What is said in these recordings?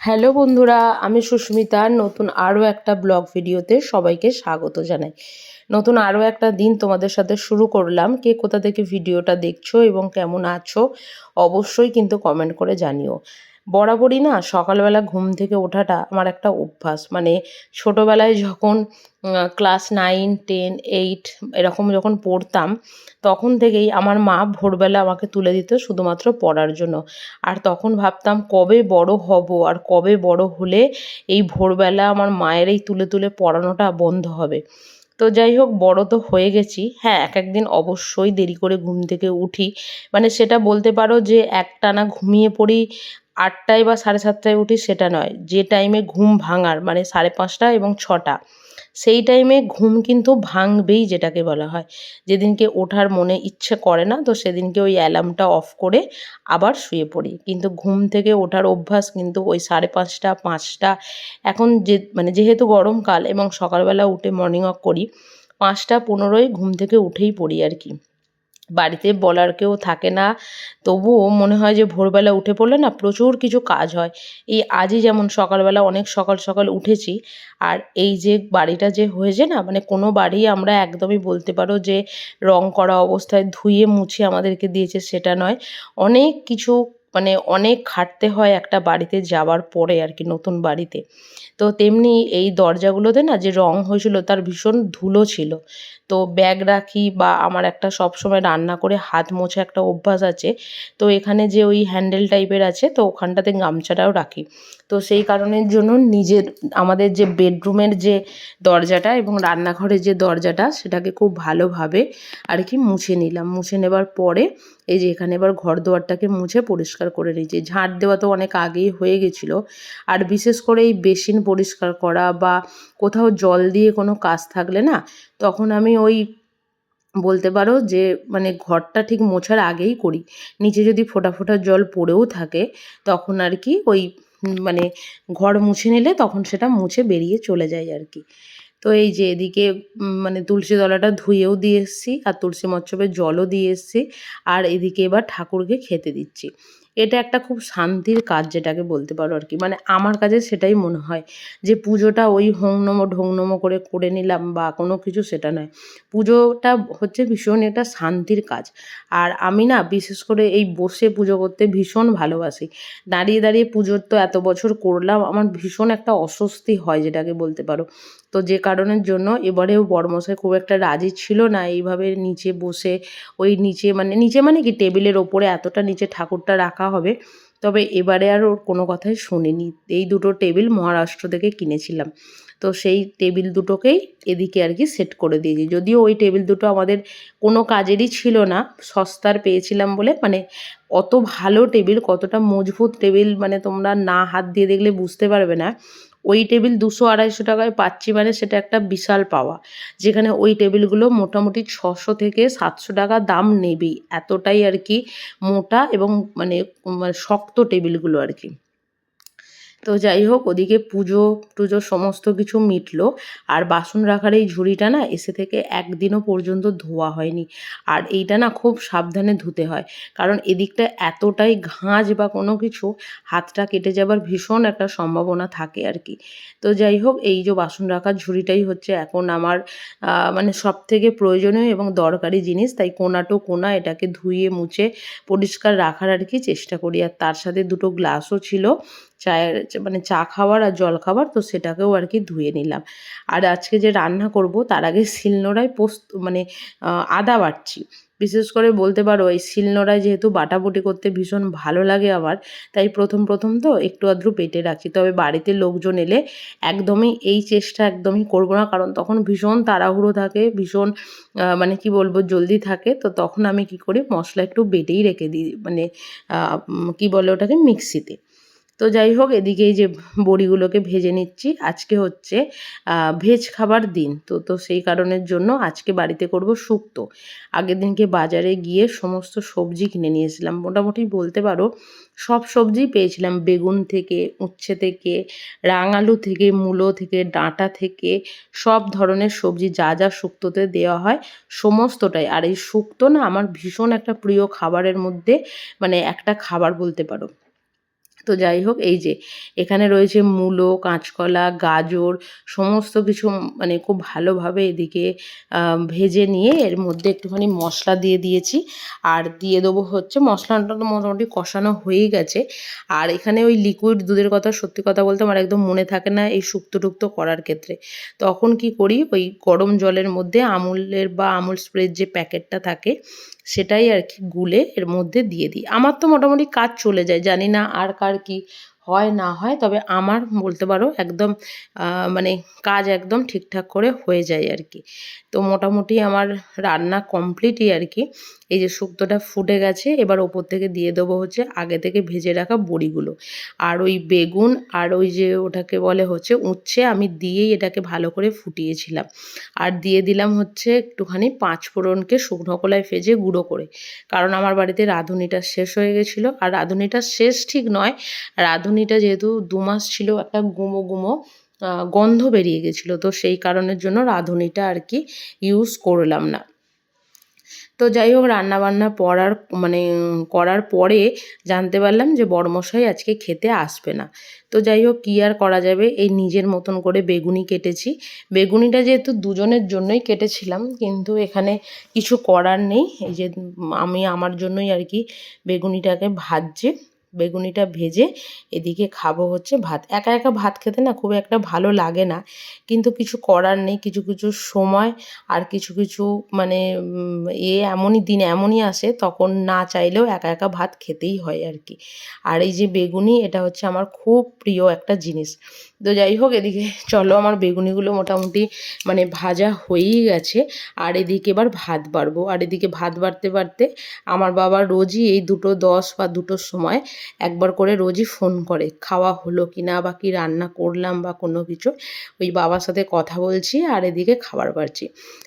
Hello বন্ধুরা, আমি সুস্মিতা। নতুন আরও একটা ব্লগ ভিডিওতে সবাইকে স্বাগত জানাই। নতুন আরও একটা দিন তোমাদের সাথে শুরু করলাম। কে কোথা থেকে ভিডিওটা দেখছো এবং কেমন আছো অবশ্যই কিন্তু কমেন্ট করে জানিও। বরাবরই না সকালবেলা ঘুম থেকে ওঠাটা আমার একটা অভ্যাস। মানে ছোটোবেলায় যখন ক্লাস 9, 10, 8 এরকম যখন পড়তাম, তখন থেকেই আমার মা ভোরবেলা আমাকে তুলে দিত শুধুমাত্র পড়ার জন্য। আর তখন ভাবতাম কবে বড় হব, আর কবে বড় হলে এই ভোরবেলা আমার মায়ের এই তুলে তুলে পড়ানোটা বন্ধ হবে। তো যাই হোক, বড় তো হয়ে গেছি। হ্যাঁ, এক একদিন অবশ্যই দেরি করে ঘুম থেকে উঠি। মানে সেটা বলতে পারো যে একটানা ঘুমিয়ে পড়ি, 8টায় বা 7:30টায় উঠি সেটা নয়। যে টাইমে ঘুম ভাঙার মানে 5:30 এবং 6টা, সেই টাইমে ঘুম কিন্তু ভাঙবেই, যেটাকে বলা হয়। যেদিনকে ওঠার মনে ইচ্ছে করে না, তো সেদিনকে ওই অ্যালার্মটা অফ করে আবার শুয়ে পড়ি। কিন্তু ঘুম থেকে ওঠার অভ্যাস কিন্তু ওই 5:30, 5টা। এখন যেহেতু গরমকাল এবং সকালবেলা উঠে মর্নিং ওয়াক করি, 5টা 15য় ঘুম থেকে উঠেই পড়ি আর কি। বাড়িতে বলার কেউ থাকে না, তবুও মনে হয় যে ভোরবেলা উঠে পড়লে না প্রচুর কিছু কাজ হয়। এই আজই যেমন সকালবেলা অনেক সকাল সকাল উঠেছি। আর এই যে বাড়িটা যে হয়েছে না, মানে কোনো বাড়ি আমরা একদমই বলতে পারো যে রং করা অবস্থায় ধুয়ে মুছে আমাদেরকে দিয়েছে সেটা নয়। অনেক কিছু, মানে অনেক খাটতে হয় একটা বাড়িতে যাওয়ার পরে আর কি, নতুন বাড়িতে। তো তেমনি এই দরজাগুলোতে না যে রং হয়েছিল তার ভীষণ ধুলো ছিল। তো ব্যাগ রাখি, বা আমার একটা সবসময় রান্না করে হাত মোছা একটা অভ্যাস আছে। তো এখানে যে ওই হ্যান্ডেল টাইপের আছে, তো ওখানটাতে গামছাটাও রাখি। তো সেই কারণের জন্য আমাদের যে বেডরুমের যে দরজাটা এবং রান্নাঘরের যে দরজাটা, সেটাকে খুব ভালোভাবে আর কি মুছে নিলাম। মুছে নেবার পরে এই যে এখানে এবার ঘর দুয়ারটাকে মুছে পরিষ্কার করে নিয়েছি। ঝাঁট দেওয়া তো অনেক আগেই হয়ে গেছিলো। আর বিশেষ করে এই বেসিন পরিষ্কার করা বা কোথাও জল দিয়ে কোনো কাজ থাকলে না, তখন আমি ওই বলতে পারো যে মানে ঘরটা ঠিক মোছার আগেই করি। নিচে যদি ফোঁটা ফোঁটা জল পড়েও থাকে, তখন আর কি ওই মানে ঘর মুছে নিলে তখন সেটা মুছে বেরিয়ে চলে যায় আর কি। তো এই যে এদিকে মানে তুলসী তলাটা ধুয়েও দিয়ে এসেছি, আর তুলসী মচ্ছপের জলও দিয়ে এসেছি। আর এদিকে এবার ঠাকুরকে খেতে দিচ্ছি। এটা একটা খুব শান্তির কাজ, যেটাকে বলতে পারো আর কি। মানে আমার কাছে সেটাই মনে হয় যে পুজোটা ওই হোং নমো ঢোং নমো করে করে নিলাম বা কোনো কিছু, সেটা নয়। পুজোটা হচ্ছে ভীষণ একটা শান্তির কাজ। আর আমি না বিশেষ করে এই বসে পুজো করতে ভীষণ ভালোবাসি। দাঁড়িয়ে দাঁড়িয়ে পুজোর তো এত বছর করলাম, আমার ভীষণ একটা অস্বস্তি হয়, যেটাকে বলতে পারো। তো যে কারণের জন্য এবারেও বড়মশাই খুব একটা রাজি ছিল না এইভাবে নিচে বসে, ওই নিচে মানে কি টেবিলের ওপরে এতটা নিচে ঠাকুরটা রাখা হবে। তবে এবারে আর ওর কোনো কথাই শুনিনি। এই দুটো টেবিল মহারাষ্ট্র থেকে কিনেছিলাম। তো সেই টেবিল দুটোকেই এদিকে আর কি সেট করে দিয়েছি। যদিও ওই টেবিল দুটো আমাদের কোনো কাজেরই ছিল না, সস্তার পেয়েছিলাম বলে। মানে অত ভালো টেবিল, কতটা মজবুত টেবিল, মানে তোমরা না হাত দিয়ে দেখলে বুঝতে পারবে না। ওই টেবিল 200-250 টাকায় পাচ্ছি, মানে সেটা একটা বিশাল পাওয়া। যেখানে ওই টেবিলগুলো মোটামুটি 600 থেকে 700 টাকা দাম নেবেই। এতটাই আর কি মোটা এবং মানে শক্ত টেবিলগুলো আর কি। তো যাই হোক, ওদিকে পুজো টুজো সমস্ত কিছু মিটলো। আর বাসন রাখার এই ঝুড়িটা না এসে থেকে একদিনও পর্যন্ত ধোয়া হয়নি। আর এইটা না খুব সাবধানে ধুতে হয়, কারণ এদিকটা এতটাই ঘাঁজ বা কোনো কিছু, হাতটা কেটে যাবার ভীষণ একটা সম্ভাবনা থাকে আর কি। তো যাই হোক, এই যে বাসন রাখার ঝুড়িটাই হচ্ছে এখন আমার মানে সবথেকে প্রয়োজনীয় এবং দরকারি জিনিস। তাই কোনা টু কোনা এটাকে ধুয়ে মুছে পরিষ্কার রাখার আর কি চেষ্টা করি। আর তার সাথে দুটো গ্লাসও ছিল চায়ের, মানে চা খাওয়ার আর জল খাবার, তো সেটাকেও আর কি ধুয়ে নিলাম। আর আজকে যে রান্না করব তার আগে শিলনোড়ায় আদা বাটছি। বিশেষ করে বলতে পারো এই শিলনোড়ায় যেহেতু বাটাবুটি করতে ভীষণ ভালো লাগে আমার, তাই প্রথম প্রথম তো একটু আধটু বেটে রাখি। তবে বাড়িতে লোকজন এলে একদমই এই চেষ্টা একদমই করব না, কারণ তখন ভীষণ তাড়াহুড়ো থাকে, ভীষণ মানে কি বলবো জলদি থাকে। তো তখন আমি কি করি, মশলা একটু বেটেই রেখে দিই, মানে কি বলে ওটাকে, মিক্সিতে। তো যাই হোক, এদিকে এই যে বড়িগুলোকে ভেজে নিচ্ছি। আজকে হচ্ছে ভেজ খাবার দিন, তো সেই কারণের জন্য আজকে বাড়িতে করব শুক্তো। আগের দিনকে বাজারে গিয়ে সমস্ত সবজি কিনে নিয়েছিলাম। মোটামুটি বলতে পারো সব সবজিই পেয়েছিলাম, বেগুন থেকে, উচ্ছে থেকে, রাঙালু থেকে, মূলো থেকে, ডাঁটা থেকে, সব ধরনের সবজি যা যা শুক্তোতে দেওয়া হয় সমস্তটাই। আর এই শুক্তো না আমার ভীষণ একটা প্রিয় খাবারের মধ্যে মানে একটা খাবার বলতে পারো। তো যাই হোক, এই যে এখানে রয়েছে মূলো, কাঁচকলা, গাজর সমস্ত কিছু মানে খুব ভালোভাবে এদিকে ভেজে নিয়ে এর মধ্যে একটুখানি মশলা দিয়ে দিয়েছি। আর দিয়ে দেবো হচ্ছে, মশলাটা তো মোটামুটি কষানো হয়েই গেছে। আর এখানে ওই লিকুইড দুধের কথা, সত্যি কথা বলতে আমার একদম মনে থাকে না এই শুক্তো টুক্তো করার ক্ষেত্রে। তখন কি করি, ওই গরম জলের মধ্যে আমুলের বা আমুল স্প্রের যে প্যাকেটটা থাকে সেটাই আর কি গুলে এর মধ্যে দিয়ে দিই। আমার তো মোটামুটি কাজ চলে যায়, জানি না আর কার কি হয় না হয়, তবে আমার বলতে পারো একদম মানে কাজ একদম ঠিকঠাক করে হয়ে যায় আর কি। তো মোটামুটি আমার রান্না কমপ্লিটই আর কি। এই যে শুক্তোটা ফুটে গেছে, এবার ওপর থেকে দিয়ে দেবো হচ্ছে আগে থেকে ভেজে রাখা বড়িগুলো, আর ওই বেগুন, আর ওই যে ওটাকে বলে হচ্ছে উচ্ছে, আমি দিয়েই এটাকে ভালো করে ফুটিয়েছিলাম। আর দিয়ে দিলাম হচ্ছে একটুখানি পাঁচফোড়নকে শুকনো কলায় ভেজে গুঁড়ো করে, কারণ আমার বাড়িতে রাঁধুনিটা শেষ হয়ে গেছিলো। আর রাঁধুনিটা শেষ ঠিক নয়, রাঁধুনিটা যেহেতু 2 মাস ছিল একটা গুমো গুমো গন্ধ বেরিয়ে গেছিলো, তো সেই কারণের জন্য রাঁধুনিটা আর কি ইউজ করলাম না। তো যাই হোক, রান্নাবান্না করার পরে জানতে পারলাম যে বড়মশাই আজকে খেতে আসবে না। তো যাই হোক, কী আর করা যাবে, এই নিজের মতন করে বেগুনি কেটেছি। বেগুনিটা যেহেতু দুজনের জন্যই কেটেছিলাম, কিন্তু এখানে কিছু করার নেই। এই যে আমি আমার জন্যই আর কি বেগুনিটাকে ভাজছি। বেগুনিটা ভেজে এদিকে খাবো হচ্ছে ভাত। একা একা ভাত খেতে না খুব একটা ভালো লাগে না, কিন্তু কিছু করার নেই। কিছু কিছু সময় আর কিছু কিছু মানে এমনই দিন এমনই আসে, তখন না চাইলেও একা একা ভাত খেতেই হয় আর কি। আর এই যে বেগুনি, এটা হচ্ছে আমার খুব প্রিয় একটা জিনিস। তো যাই হোক, এদিকে চলো, আমার বেগুনিগুলো মোটামুটি মানে ভাজা হয়েই গেছে। আর এদিকে এবার ভাত বাড়বো। আর এদিকে ভাত বাড়তে বাড়তে আমার বাবা রোজই এই 2:10 বা 2টোর সময় একবার করে রোজই ফোন করে, খাওয়া হলো কি না বা কী রান্না করলাম বা কোনো কিছু। ওই বাবার সাথে কথা বলছি আর এদিকে খাবার বাড়ছি।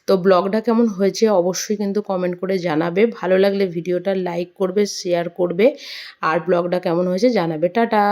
তো ব্লগটা কেমন হয়েছে অবশ্যই কিন্তু কমেন্ট করে জানাবে। ভালো লাগলে ভিডিওটা লাইক করবে, শেয়ার করবে, আর ব্লগটা কেমন হয়েছে জানাবে। টাটা।